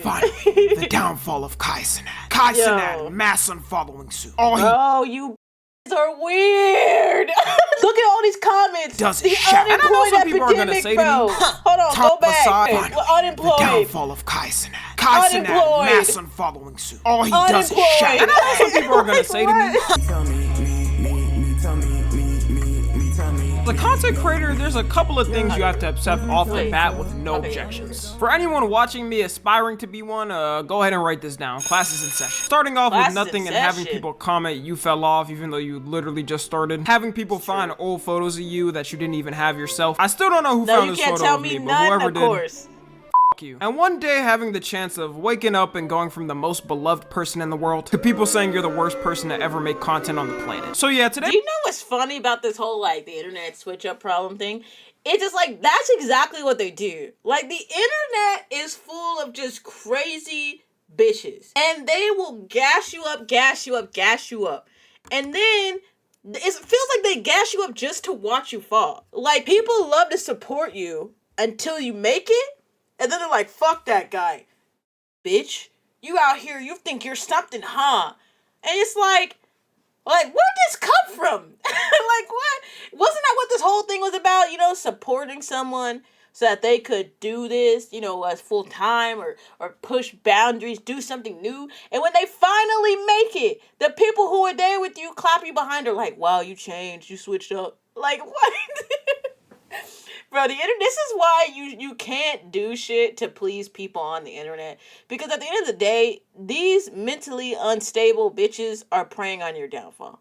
Finally, the downfall of Kai Cenat. Kai Cenat, mass unfollowing suit. Bro, you are weird. Look at all these comments. Does the shout. Unemployed And I know some people epidemic, are gonna say bro. to me, Hold on, go back. Finally, Unemployed. the downfall of Kai Cenat. Kai Cenat, mass unfollowing suit. All he does is shout. And I know some people are gonna say to me, the content creator, there's a couple of things you have to accept off the bat with no objections. For anyone watching me aspiring to be one, go ahead and write this down. Class is in session. Starting off with nothing and having people comment you fell off even though you literally just started. Having people find old photos of you that you didn't even have yourself. I still don't know who found this photo of me, but whoever did. You. And one day having the chance of waking up and going from the most beloved person in the world to people saying you're the worst person to ever make content on the planet. So yeah, today— Do you know what's funny about this whole like the internet switch up problem thing? It's just like that's exactly what they do. Like the internet is full of just crazy bitches. And they will gas you up. And then it feels like they gas you up just to watch you fall. Like people love to support you until you make it. And then they're like, fuck that guy. Bitch, you out here, you think you're something, huh? And it's like, where'd this come from? Like, what? Wasn't that what this whole thing was about? You know, supporting someone so that they could do this, you know, as full time or push boundaries, do something new. And when they finally make it, the people who are there with you clap you behind are like, wow, you changed, you switched up. Like, what? Bro, the internet, this is why you can't do shit to please people on the internet. Because at the end of the day, these mentally unstable bitches are preying on your downfall.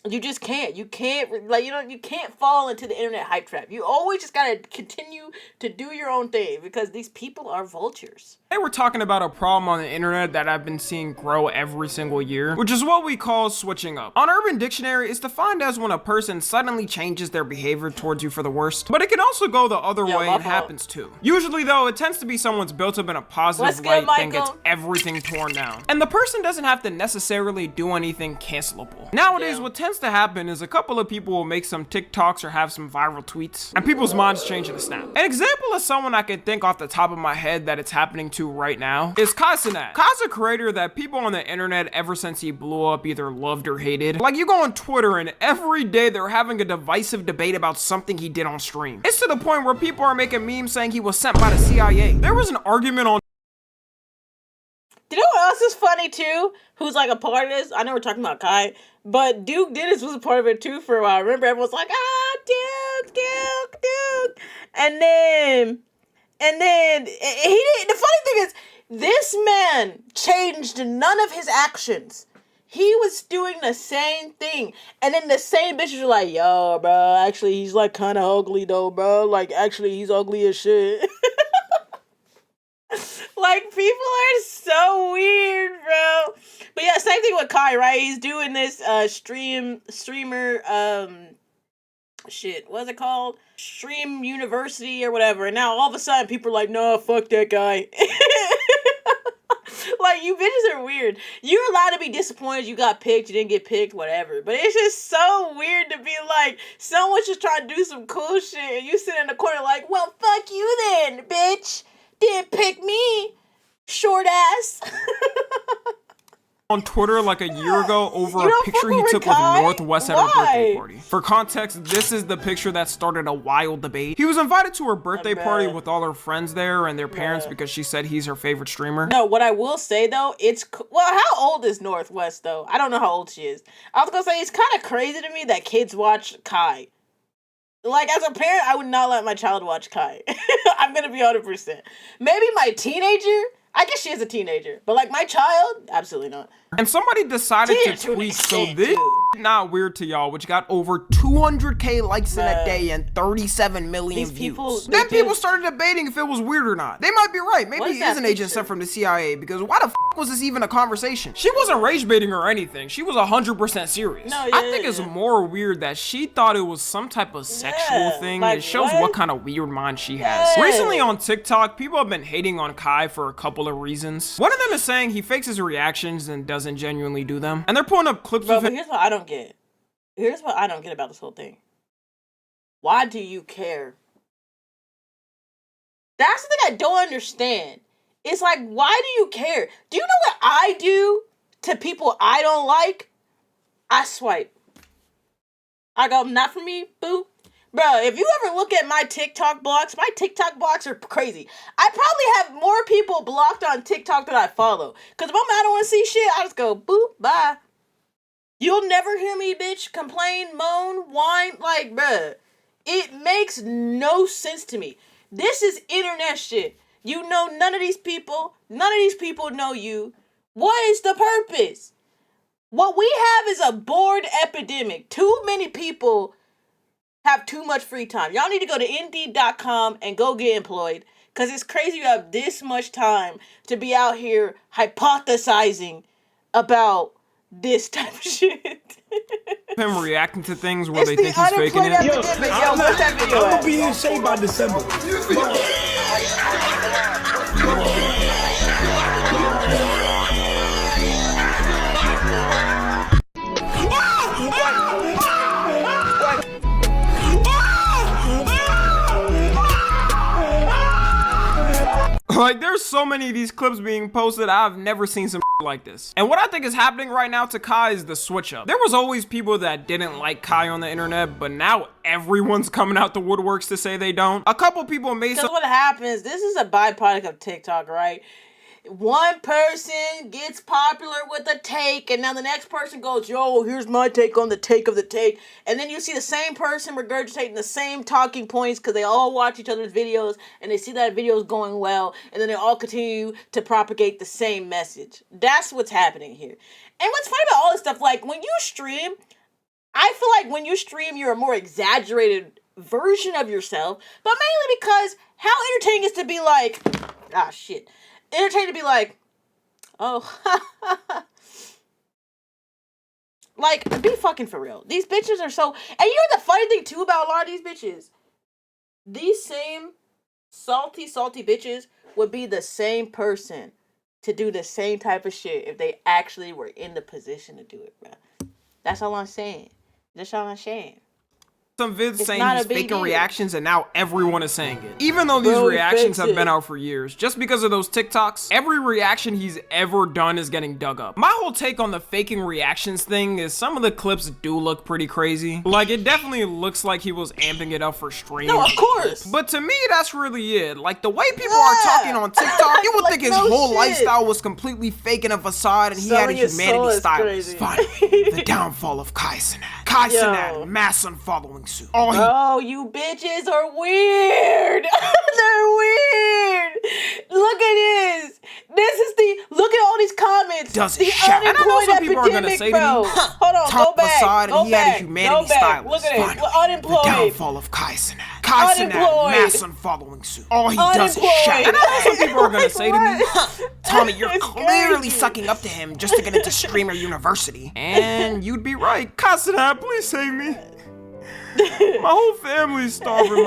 You just can't. You can't, like, you can't fall into the internet hype trap. You always just gotta continue to do your own thing because these people are vultures. Today we're talking about a problem on the internet that I've been seeing grow every single year, which is what we call switching up. On Urban Dictionary, it's defined as when a person suddenly changes their behavior towards you for the worst, but it can also go the other way and happens too. Usually though, it tends to be someone's built up in a positive light, then gets everything torn down. And the person doesn't have to necessarily do anything cancelable. Nowadays, what tends to happen is a couple of people will make some TikToks or have some viral tweets, and people's minds change in a snap. An example of someone I can think off the top of my head that it's happening to right now is Kai Cenat. Kai's a creator that people on the internet ever since he blew up either loved or hated. Like, you go on Twitter and every day they're having a divisive debate about something he did on stream. It's to the point where people are making memes saying he was sent by the CIA. There was an argument on— You know what else is funny too? Who's like a part of this? I know we're talking about Kai, but Duke Dennis was a part of it too for a while. Remember, everyone's like, Duke. And then he didn't. The funny thing is, this man changed none of his actions. He was doing the same thing. And then the same bitches were like, yo, bro, actually, he's like kind of ugly though, bro. Like, actually, he's ugly as shit. Like, people are so weird, bro. But yeah, same thing with Kai, right? He's doing this streamer, what's it called? Stream University or whatever. And now all of a sudden people are like, no, fuck that guy. Like, you bitches are weird. You're allowed to be disappointed you got picked, you didn't get picked, whatever. But it's just so weird to be like, someone's just trying to do some cool shit and you sit in the corner like, well, fuck you then, bitch. Didn't pick me, short ass. On Twitter like a year ago over a picture he took with Northwest at her birthday party. For context, this is the picture that started a wild debate. He was invited to her birthday party with all her friends there and their parents because she said he's her favorite streamer. No, what I will say though, well, how old is Northwest though? I don't know how old she is. I was gonna say, it's kind of crazy to me that kids watch Kai. Like, as a parent, I would not let my child watch Kai. I'm gonna be 100%. Maybe my teenager, I guess she is a teenager, but like my child, absolutely not. And somebody decided to tweet, so this not weird to y'all, which got over 200k likes in a day and 37 million views. Then people started debating if it was weird or not. They might be right. Maybe he is an agent sent from the CIA, because why the was this even a conversation? She wasn't rage baiting or anything. She was 100% serious. I think it's more weird that she thought it was some type of sexual thing. Like, it shows what kind of weird mind she has. Recently on TikTok, people have been hating on Kai for a couple of reasons. One of them is saying he fakes his reactions and doesn't genuinely do them. And they're pulling up clips of him. Here's what I don't get. Here's what I don't get about this whole thing. Why do you care? That's the thing I don't understand. It's like, why do you care? Do you know what I do to people I don't like? I swipe. I go, not for me, boo. Bro, if you ever look at my TikTok blocks are crazy. I probably have more people blocked on TikTok than I follow. Because if I don't want to see shit, I just go, boop, bye. You'll never hear me, bitch, complain, moan, whine. Like, bruh, it makes no sense to me. This is internet shit. You know none of these people. None of these people know you. What is the purpose? What we have is a bored epidemic. Too many people have too much free time. Y'all need to go to Indeed.com and go get employed. Because it's crazy you have this much time to be out here hypothesizing about this type of shit. Him reacting to things where they think he's faking it. Yo, what's that video? I'm gonna be in shape by December. Like, there's so many of these clips being posted, I've never seen some like this. And what I think is happening right now to Kai is the switch up. There was always people that didn't like Kai on the internet, but now everyone's coming out the woodworks to say they don't. A couple people made some— Because what happens, this is a byproduct of TikTok, right? One person gets popular with a take, and now the next person goes, yo, here's my take on the take of the take. And then you see the same person regurgitating the same talking points because they all watch each other's videos, and they see that video is going well, and then they all continue to propagate the same message. That's what's happening here. And what's funny about all this stuff, like, when you stream, I feel like when you stream, you're a more exaggerated version of yourself, but mainly because how entertaining is to be like, ah, shit. Entertaining to be like, oh, like, be fucking for real. These bitches are so, and you know the funny thing too about a lot of these bitches? These same salty bitches would be the same person to do the same type of shit if they actually were in the position to do it, bro. That's all I'm saying. That's all I'm saying. some vids It's saying not he's a big faking deal. reactions, and now everyone is saying it. Even though these Bro, he reactions fakes have been it. out for years, just because of those TikToks, every reaction he's ever done is getting dug up. My whole take on the faking reactions thing is some of the clips do look pretty crazy. Like, it definitely looks like he was amping it up for stream. No, of course. But to me, that's really it. Like, the way people are talking on TikTok, you would Like, think his no whole shit. lifestyle was completely faking a facade and he had a Selling his soul humanity is stylist. crazy. Finally, the downfall of Kai Cenat. Kai Yo. Cenat, mass unfollowing suit. All he Oh, you bitches are weird. They're weird. Look at this. This is look at all these comments. does the it shout. And I know unemployed some people are gonna epidemic, say to bro. me, Hold on, top go back. facade Go and he had a back. humanity Go back. stylist. Look at it. Finally, We're unemployed. the downfall of Kai Cenat. Kai Cenat, Unemployed. mass unfollowing suit. All he does is shout. Unemployed. And I know some people are gonna say to me, What? Tommy, you're It's clearly crazy. sucking up to him just to get into Streamer University. And you'd be right. Kai Cenat, please save me. My whole family's starving.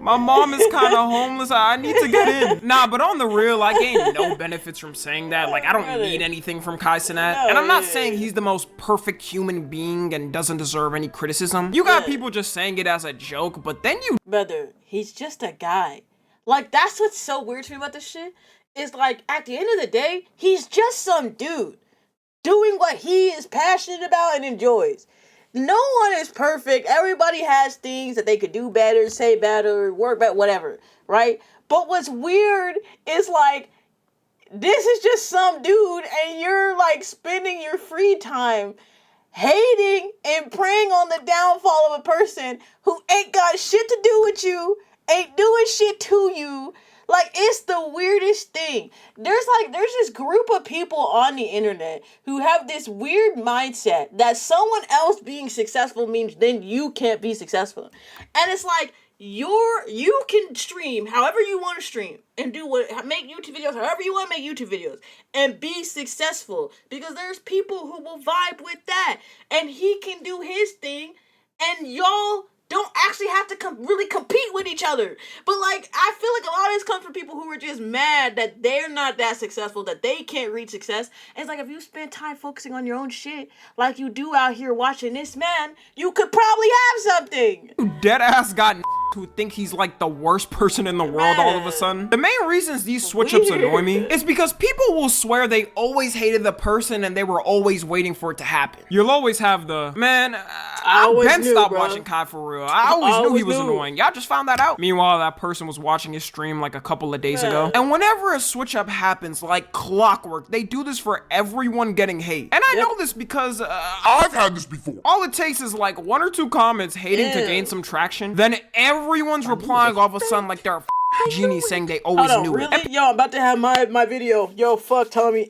My mom is kind of homeless. I need to get in. Nah, but on the real, I gain no benefits from saying that. Like, I don't need anything from Kai Cenat. And I'm not saying he's the most perfect human being and doesn't deserve any criticism. You got people just saying it as a joke, but then you Brother, he's just a guy. Like, that's what's so weird to me about this shit. Is like, at the end of the day, he's just some dude doing what he is passionate about and enjoys. No one is perfect. Everybody has things that they could do better, say better, work better, whatever, right? But what's weird is like, this is just some dude and you're like spending your free time hating and preying on the downfall of a person who ain't got shit to do with you, ain't doing shit to you. Like, it's the weirdest thing. There's this group of people on the internet who have this weird mindset that someone else being successful means then you can't be successful. And it's like, you can stream however you want to stream and make YouTube videos however you want to make YouTube videos and be successful, because there's people who will vibe with that, and he can do his thing and y'all don't actually have to really compete with each other. But like, I feel like a lot of this comes from people who are just mad that they're not that successful, that they can't reach success. And it's like, if you spend time focusing on your own shit like you do out here watching this man, you could probably have something. dead ass got who think he's like the worst person in the world all of a sudden. The main reasons these switch ups annoy me is because people will swear they always hated the person and they were always waiting for it to happen. You'll always have the, man, I've been stopped watching Kai for real. I always knew he was annoying. Y'all just found that out. Meanwhile, that person was watching his stream like a couple of days ago. And whenever a switch up happens, like clockwork, they do this for everyone getting hate. And I know this because I've had this before. all it takes is like 1 or 2 comments hating to gain some traction. Then everyone's replying all of a sudden like they're a genie saying they always knew really? it. Yo, I'm about to have my video. Yo, fuck Tommy.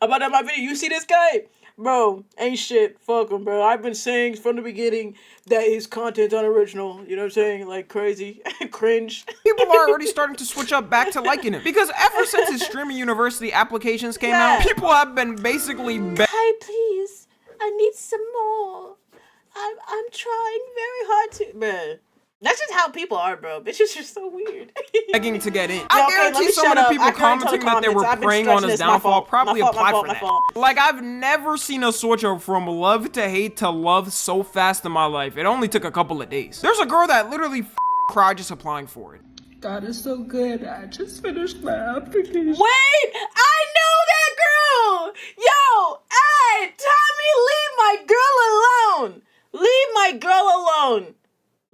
I'm about to have my video. You see this guy? Bro, ain't shit. Fuck him, bro. I've been saying from the beginning that his content's unoriginal. You know what I'm saying? Like crazy. Cringe. People are already starting to switch up back to liking it. Because ever since his streaming university applications came out, people have been basically Hi, please. I need some more. I'm trying very hard to. Bruh. That's just how people are, bro. Bitches are so weird. begging to get in. I guarantee some of the people commenting that they were preying on his downfall probably applied for that. Like, I've never seen a switch up from love to hate to love so fast in my life. It only took a couple of days. There's a girl that literally cried just applying for it. God is so good. I just finished my application. Wait! I know that girl! Yo! Hey! Tommy, leave my girl alone! Leave my girl alone!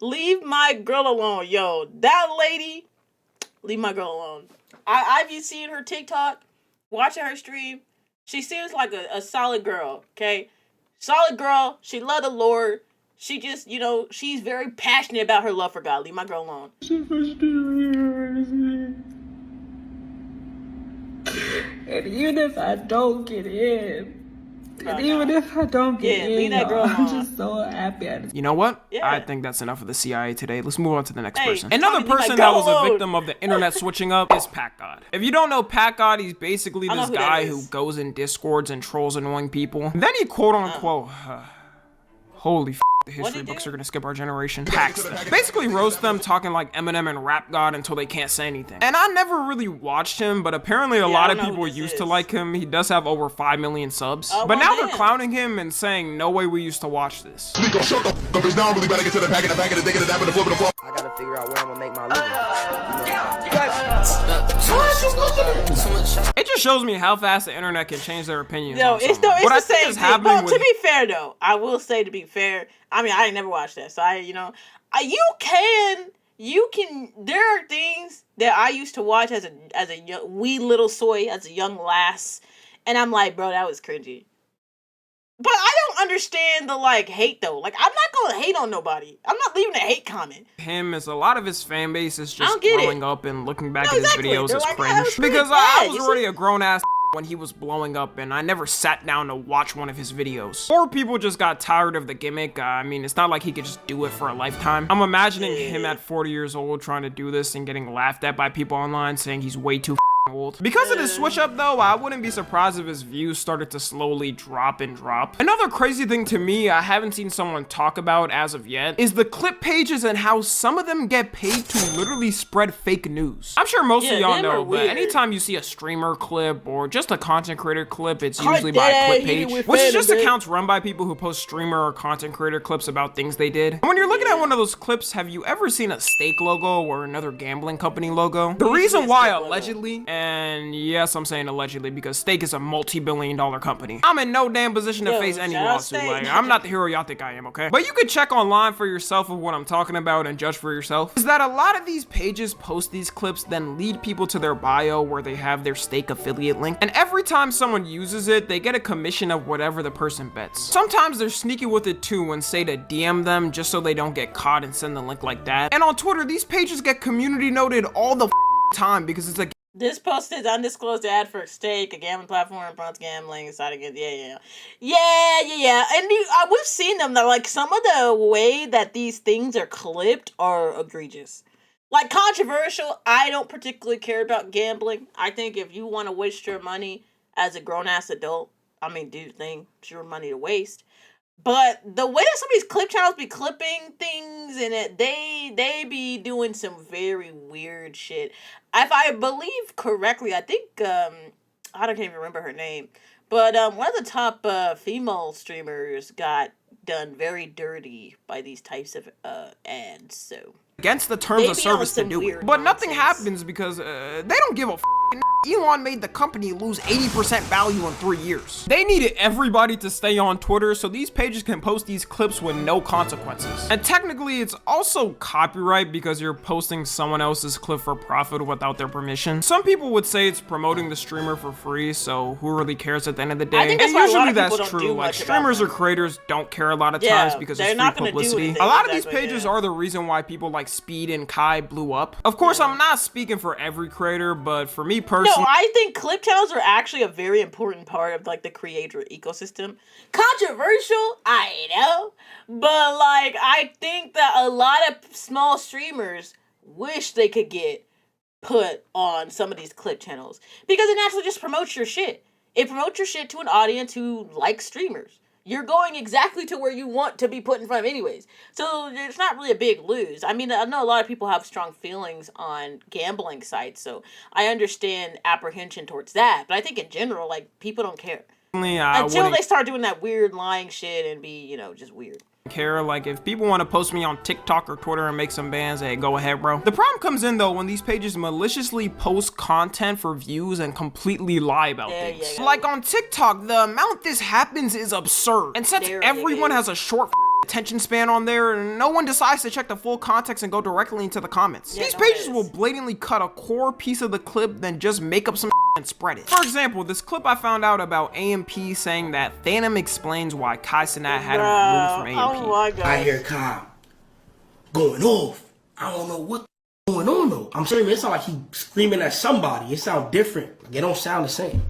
Leave my girl alone, yo. That lady, leave my girl alone. I've seen her TikTok, watching her stream. She seems like a solid girl, okay? Solid girl. She love the Lord. She just, you know, she's very passionate about her love for God. Leave my girl alone. And even if I don't get in, leave that girl alone. I'm just so happy. You know what? Yeah. I think that's enough of the CIA today. Let's move on to the next person. Tommy, Another leave my person girl that was a alone. victim of the internet switching up is Pat God. If you don't know Pat God, he's basically I know this who that guy is. who goes in Discords and trolls annoying people. Then he quote unquote, holy f***, the history he books do? are gonna skip our generation. Packs them. Basically roast them talking like Eminem and Rap God until they can't say anything. And I never really watched him, but apparently a lot I of don't know people who this used to is. like him. He does have over 5 million subs. Oh, but well, now they're damn. clowning him and saying, no way we used to watch this. Nico, shut the f up. It's now really better get to the pack of the back of the dick of the dap of the flip of the flop. I gotta figure out where I'm gonna make my living. It just shows me how fast the internet can change their opinions. No, on it's someone. the What I same think is thing. happening No, with to be fair though, I will say to be fair. I mean, I ain't never watched that, so you can. There are things that I used to watch as a young, wee little soy, as a young lass, and I'm like, bro, that was cringy. But I don't understand the like hate though. Like, I'm not gonna hate on nobody. I'm not leaving a hate comment. him is a lot of his fan base is I just don't get growing it. up and looking back No, at his exactly. videos They're as like, "Ah, cringe. it's pretty Because bad. I was You already see- a grown ass when he was blowing up and I never sat down to watch one of his videos. Or people just got tired of the gimmick. I mean, it's not like he could just do it for a lifetime. I'm imagining him at 40 years old trying to do this and getting laughed at by people online saying he's way too old. Because of this switch up though, I wouldn't be surprised if his views started to slowly drop and drop. Another crazy thing to me I haven't seen someone talk about as of yet is the clip pages and how some of them get paid to literally spread fake news. I'm sure most of Yeah, y'all them are know, but weird. anytime you see a streamer clip or just a content creator clip, it's Cart usually by a that, clip hit it page, with which is fandom, just man. accounts run by people who post streamer or content creator clips about things they did. And when you're looking at one of those clips, have you ever seen a steak logo or another gambling company logo? The reason a why steak logo. allegedly, and yes, I'm saying allegedly because Steak is a multi-billion-dollar company. I'm in no damn position to Yo, face any shout out lawsuit. Steak. Like, I'm not the hero y'all think I am, okay? But you could check online for yourself of what I'm talking about and judge for yourself. Is that a lot of these pages post these clips, then lead people to their bio where they have their Steak affiliate link. And every time someone uses it, they get a commission of whatever the person bets. Sometimes they're sneaky with it too and say to DM them just so they don't get caught and send the link like that. And on Twitter, these pages get community noted all the time because it's a This post is undisclosed ad for Stake, a gambling platform, bronze gambling, side against, yeah. And we've seen them, though, like, some of the way that these things are clipped are egregious. Like, controversial, I don't particularly care about gambling. I think if you want to waste your money as a grown-ass adult, I mean, do your thing, it's your money to waste. But the way that some of these clip channels be clipping things and they be doing some very weird shit. If I believe correctly, I think I don't even remember her name, but one of the top female streamers got done very dirty by these types of ads. So against the terms They of be on service to some do it. weird But nothing nonsense. happens because they don't give a Elon made the company lose 80% value in 3 years. They needed everybody to stay on Twitter so these pages can post these clips with no consequences. And technically it's also copyright because you're posting someone else's clip for profit without their permission. Some people would say it's promoting the streamer for free, so who really cares at the end of the day? I think that's and why a usually lot of that's people don't true. do Like much about streamers or them. creators don't care a lot of Yeah, times because they're it's not free gonna do publicity. anything, A lot of these exactly, pages yeah. are the reason why people like Speed and Kai blew up. Of course, I'm not speaking for every creator, but for me personally, No, I think clip channels are actually a very important part of like the creator ecosystem. Controversial, I know, but like I think that a lot of small streamers wish they could get put on some of these clip channels because it naturally just promotes your shit. It promotes your shit to an audience who likes streamers. You're going exactly to where you want to be put in front of anyways. So it's not really a big lose. I mean, I know a lot of people have strong feelings on gambling sites, so I understand apprehension towards that. But I think in general, like, people don't care. I Until wouldn't they start doing that weird lying shit and be, just weird. care. Like, if people want to post me on TikTok or Twitter and make some bans, hey, go ahead, bro. The problem comes in though when these pages maliciously post content for views and completely lie about things. yeah. Like on TikTok, the amount this happens is absurd. And since There it everyone is. has a short attention span on there, no one decides to check the full context and go directly into the comments. Yeah, These no, pages it is. will blatantly cut a core piece of the clip, then just make up some and spread it. For example, this clip I found out about AMP saying that Phantom explains why Kai Cenat had him removed from AMP. Oh my god. I hear Kyle going off. I don't know what's going on though. I'm screaming. It sounds like he screaming at somebody. It sounds different. It don't sound the same.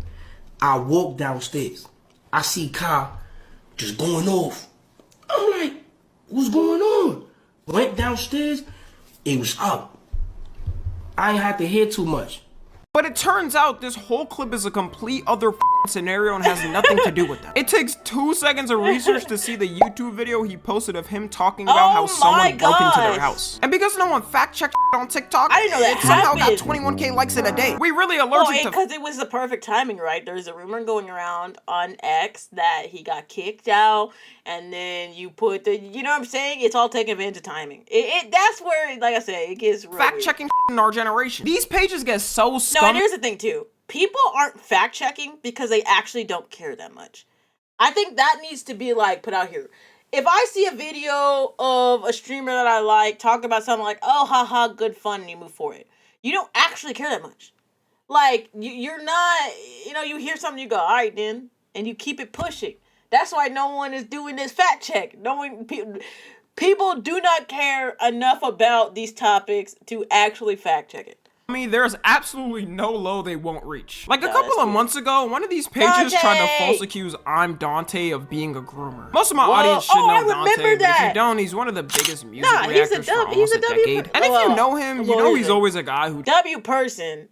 I walk downstairs. I see Kyle just going off. I'm like, what's going on? Went downstairs. It was up. I ain't had to hear too much. But it turns out this whole clip is a complete other scenario and has nothing to do with them. It takes 2 seconds of research to see the YouTube video he posted of him talking about how Oh someone my broke into their gosh. house. And because no one fact-checked on TikTok, I didn't know that it somehow got happened. 21K likes in a day. We really Well, allergic to because it was the perfect timing, right? There's a rumor going around on X that he got kicked out, and then you put the, you know what I'm saying? It's all taken advantage of timing. That's where, like I said, it gets real weird. fact-checking in our generation. These pages get so No, scummy. and here's the thing too. People aren't fact checking because they actually don't care that much. I think that needs to be like put out here. If I see a video of a streamer that I like talking about something like, oh haha, good fun, and you move for it, you don't actually care that much. Like you're not, you hear something, you go, all right then, and you keep it pushing. That's why no one is doing this fact check. No one, people do not care enough about these topics to actually fact check it. I mean, there's absolutely no low they won't reach. Like a No, couple that's of true. months ago, one of these pages tried to Dante! false accuse I'm Dante of being a groomer. Most of my Whoa. audience should Oh, know I Dante, remember but if that. you don't, he's one of the biggest music Nah, he's a reactors for W- almost he's a a W decade. per- And if well, you know him, you well, know he's he's a- always a guy who W person.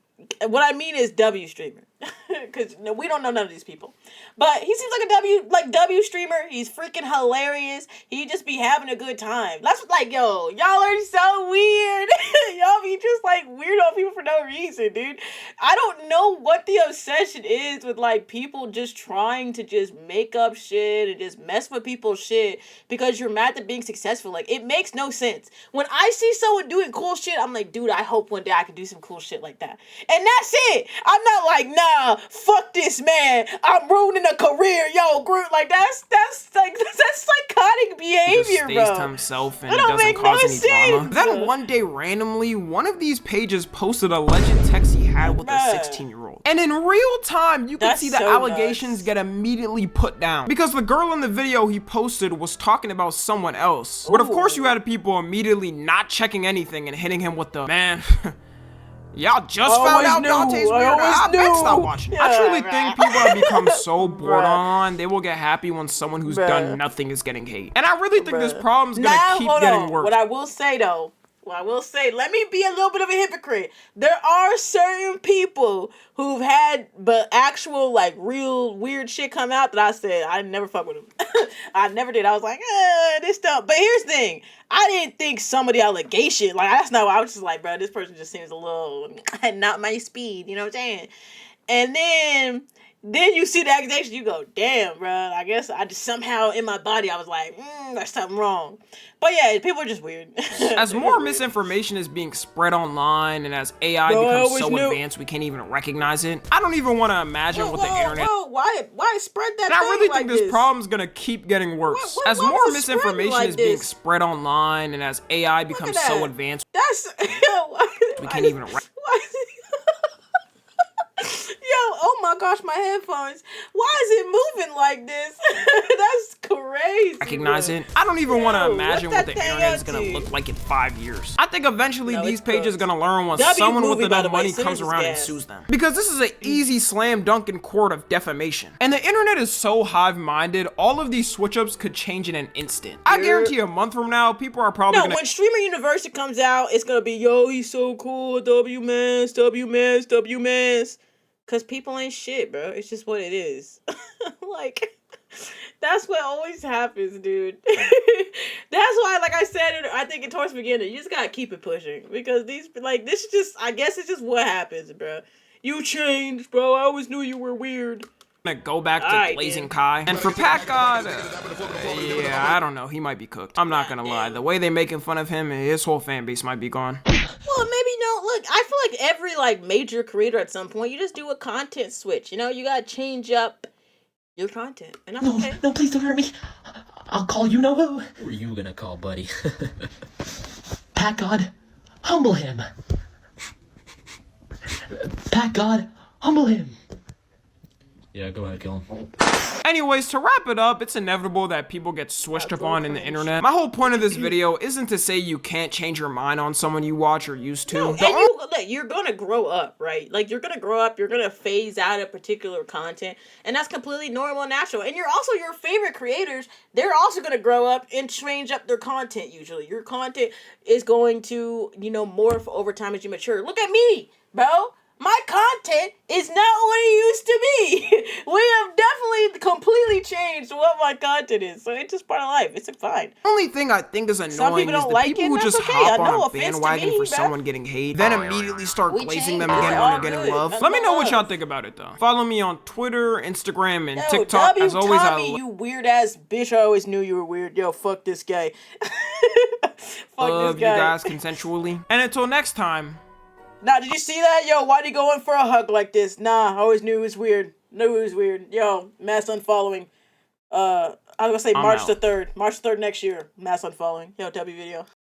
What I mean is W streamer, because we don't know none of these people. But he seems like a W streamer. He's freaking hilarious. He just be having a good time. That's like, yo, y'all are so weird. Y'all be just like weird on people for no reason, dude. I don't know what the obsession is with like people just trying to just make up shit and just mess with people's shit because you're mad at being successful. Like, it makes no sense. When I see someone doing cool shit, I'm like, dude, I hope one day I can do some cool shit like that. And that's it. I'm not like, nah, fuck this man. I'm ruining a career, yo, Groot. Like that's psychotic behavior, stays bro. to himself and That don't doesn't make cause no any drama. sense. Then one day, randomly, one of these pages posted a legend text he had with a Bruh. 16-year-old. And in real time, you could That's see the so allegations nuts. get immediately put down. Because the girl in the video he posted was talking about someone else. But of course, you had people immediately not checking anything and hitting him with the, man... Y'all just found Always out knew. Dante's I weird. always I bet knew. stop watching. I Yeah, truly bruh. think people have become so bored Bruh. online, they will get happy when someone who's Bruh. done nothing is getting hate. And I really think this Bruh. problem's gonna Now, keep hold getting on. worse. What I will say though, let me be a little bit of a hypocrite. There are certain people who've had but actual like real weird shit come out that I said I never fuck with them. I never did. I was like, this stuff. But here's the thing. I didn't think some of the allegation, like that's not what I was just like, bro, this person just seems a little not my speed, you know what I'm saying? And then then you see the accusation, you go, damn, bro. I guess I just somehow in my body, I was like, there's something wrong. But yeah, people are just weird. As more misinformation is being spread online and as AI becomes so advanced we can't even recognize it, I don't even want to imagine what the internet... Why spread that And I really like think this problem's gonna keep getting worse. As why more was it misinformation spreading is like being this? spread online and as AI becomes so that. advanced That's we can't even... Yo, oh my gosh, my headphones. Why is it moving like this? That's crazy. recognize bro. it. I don't even want to Yo, imagine what what the that thing internet is up going to to? look like in 5 years. I think eventually No, these it's pages are bugs. going to learn when W someone with movie, by enough the way, money Sinners comes is around and gas. sues them. Because this is an easy slam dunk in court of defamation. And the internet is so hive-minded, all of these switch-ups could change in an instant. I guarantee a month from now, people are probably No, going to... when Streamer University comes out, it's gonna be, yo, he's so cool, W-Mans, W-Mans, W-Mans. Cause people ain't shit, bro. It's just what it is. Like, that's what always happens, dude. That's why, like I said, I think towards the beginning, you just gotta keep it pushing. Because this is just, I guess it's just what happens, bro. You changed, bro. I always knew you were weird. Gonna go back to Alright, Blazing then. Kai. And for Pat God, yeah, I don't know. He might be cooked. I'm not gonna lie. The way they making fun of him, his whole fan base might be gone. Well, maybe no. Look, I feel like every major creator at some point, you just do a content switch. You know, you gotta change up your content, and that's okay. No, please don't hurt me. I'll call you know who. Who are you gonna call, buddy? Pat God, humble him. Pat God, humble him. Yeah, go ahead, kill him. Anyways, to wrap it up, it's inevitable that people get switched up on in the internet. My whole point of this video isn't to say you can't change your mind on someone you watch or used to. No, and you're gonna grow up, right? Like, you're gonna grow up, you're gonna phase out of particular content, and that's completely normal and natural. And you're also, your favorite creators, they're also gonna grow up and change up their content usually. Your content is going to, morph over time as you mature. Look at me, bro. My content is not what it used to be. We have definitely completely changed what my content is. So it's just part of life. It's fine. The only thing I think is annoying is don't the like people it, who and just that's okay. hop No on a offense to bandwagon me, for bro. someone getting hate, then immediately start We glazing them changed. again It's when all they're getting good. love. That's Let me know what love. y'all think about it though. Follow me on Twitter, Instagram, and Yo, TikTok. As always, Tommy, you weird ass bitch. I always knew you were weird. Yo, fuck this guy. Fuck love this you guy. guys consensually. And until next time. Nah, did you see that? Yo, why'd he go in for a hug like this? Nah, I always knew it was weird. Knew it was weird. Yo, mass unfollowing. I was gonna say I'm March out. the 3rd. March 3rd next year. Mass unfollowing. Yo, W video.